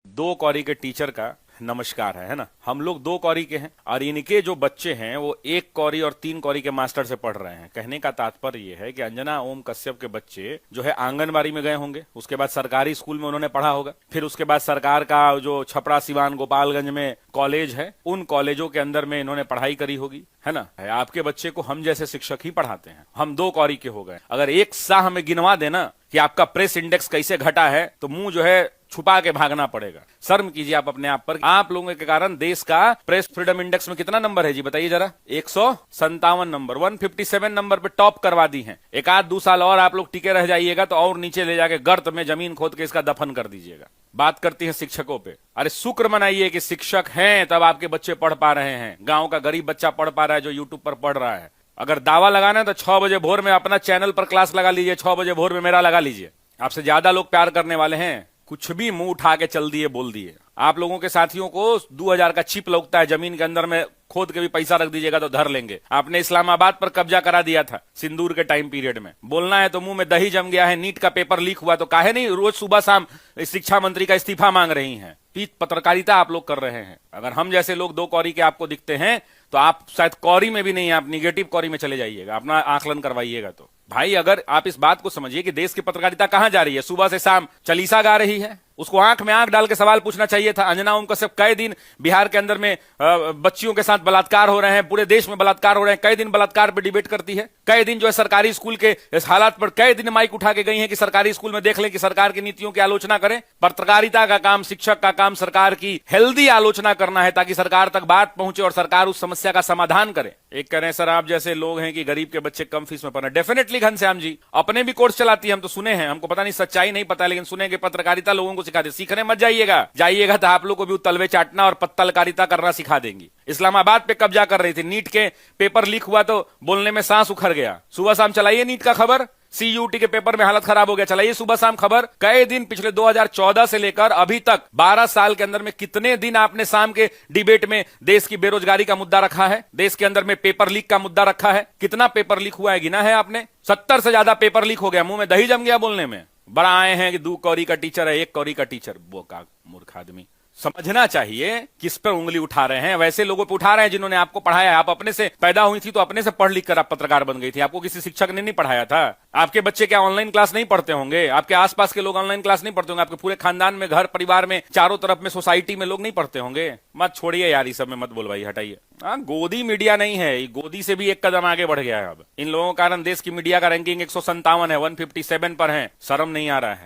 दो कौरी के टीचर का नमस्कार है ना। हम लोग दो कौरी के हैं और इनके जो बच्चे हैं वो एक कौरी और तीन कौरी के मास्टर से पढ़ रहे हैं। कहने का तात्पर्य ये है कि अंजना ओम कश्यप के बच्चे जो है आंगनबाड़ी में गए होंगे, उसके बाद सरकारी स्कूल में उन्होंने पढ़ा होगा, फिर उसके बाद सरकार का जो छपरा सिवान गोपालगंज में कॉलेज है उन कॉलेजों के अंदर में इन्होंने पढ़ाई करी होगी, है ना। आपके बच्चे को हम जैसे शिक्षक ही पढ़ाते हैं। हम दो कौरी के हो गए। अगर एक सा हमें गिनवा देना कि आपका प्रेस इंडेक्स कैसे घटा है तो मुंह जो है छुपा के भागना पड़ेगा। शर्म कीजिए आप अपने आप पर। आप लोगों के कारण देश का प्रेस फ्रीडम इंडेक्स में कितना नंबर है जी बताइए जरा। 157 नंबर, 157 नंबर पे टॉप करवा दी है। एक आध दो साल और आप लोग टिके रह जाइएगा तो और नीचे ले जाके गर्त में जमीन खोद के इसका दफन कर दीजिएगा। बात करती है शिक्षकों पे। अरे शुक्र मनाइए कि शिक्षक हैं तब आपके बच्चे पढ़ पा रहे हैं। गांव का गरीब बच्चा पढ़ पा रहा है जो यूट्यूब पर पढ़ रहा है। अगर दावा लगाना है तो 6 बजे भोर में अपना चैनल पर क्लास लगा लीजिए, 6 बजे भोर में मेरा लगा लीजिए। आपसे ज्यादा लोग प्यार करने वाले हैं। कुछ भी मुंह उठा के चल दिए, बोल दिए। आप लोगों के साथियों को 2000 का चिप लगता है, जमीन के अंदर में खोद के भी पैसा रख दीजिएगा तो धर लेंगे। आपने इस्लामाबाद पर कब्जा करा दिया था सिंदूर के टाइम पीरियड में। बोलना है तो मुंह में दही जम गया है। नीट का पेपर लीक हुआ तो काहे नहीं रोज सुबह शाम शिक्षा मंत्री का इस्तीफा मांग रही हैं। पीठ पत्रकारिता आप लोग कर रहे हैं। अगर हम जैसे लोग दो कौरी के आपको दिखते हैं तो आप शायद कौरी में भी नहीं, आप निगेटिव कौरी में चले जाइएगा। अपना आकलन करवाइएगा। तो भाई अगर आप इस बात को समझिए कि देश की पत्रकारिता कहां जा रही है। सुबह से शाम चालीसा गा रही है। उसको आंख में आंख डाल के सवाल पूछना चाहिए था। अंजना ओम कश्यप कई दिन बिहार के अंदर में बच्चियों के साथ बलात्कार हो रहे हैं, पूरे देश में बलात्कार हो रहे हैं, कई दिन बलात्कार पर डिबेट करती है। कई दिन जो है सरकारी स्कूल के इस हालात पर कई दिन माइक उठा के गई है कि सरकारी स्कूल में देख लें कि सरकार की नीतियों की आलोचना करें। पत्रकारिता का काम, शिक्षक का काम सरकार की हेल्दी आलोचना करना है ताकि सरकार तक बात पहुंचे और सरकार उस समस्या का समाधान करे। एक कह रहे हैं सर आप जैसे लोग हैं कि गरीब के बच्चे कम फीस में पढ़ रहे हैं। डेफिनेटली घनश्याम जी अपने भी कोर्स चलाती है, हम तो सुने हैं। हमको पता नहीं सच्चाई नहीं पता, लेकिन सुने कि पत्रकारिता लोगों को सिखाते। सीखने मत जाइएगा तो आप लोग को भी तलवे चाटना और पत्रकारिता करना सिखा देंगी। इस्लामाबाद पे कब्जा कर रही थी। नीट के पेपर लीक हुआ तो बोलने में सांस उखड़ गया। सुबह शाम चलाइए नीट का खबर। सीयूटी के पेपर में हालत खराब हो गया, चलाइए सुबह शाम खबर। कई दिन पिछले 2014 से लेकर अभी तक 12 साल के अंदर में कितने दिन आपने शाम के डिबेट में देश की बेरोजगारी का मुद्दा रखा है, देश के अंदर में पेपर लीक का मुद्दा रखा है। कितना पेपर लीक हुआ है गिना है आपने? 70 से ज्यादा पेपर लीक हो गया। मुंह में दही जम गया बोलने में। बड़ा आए हैं कि 2 कौरी का टीचर है, 1 कौरी का टीचर। बोका मूर्ख आदमी। समझना चाहिए किस पर उंगली उठा रहे हैं। वैसे लोगों पर उठा रहे हैं जिन्होंने आपको पढ़ाया है। आप अपने से पैदा हुई थी तो अपने से पढ़ लिख कर आप पत्रकार बन गई थी। आपको किसी शिक्षक ने नहीं पढ़ाया था। आपके बच्चे क्या ऑनलाइन क्लास नहीं पढ़ते होंगे? आपके आसपास के लोग ऑनलाइन क्लास नहीं पढ़ते होंगे? आपके पूरे खानदान में, घर परिवार में, चारों तरफ में, सोसाइटी में लोग नहीं पढ़ते होंगे? मत छोड़िए यार, इस सब में मत बोलवाइए, हटाइए। गोदी मीडिया नहीं है, गोदी से भी एक कदम आगे बढ़ गया है। अब इन लोगों के कारण देश की मीडिया का रैंकिंग 157 है, 157 पर है। शर्म नहीं आ रहा है।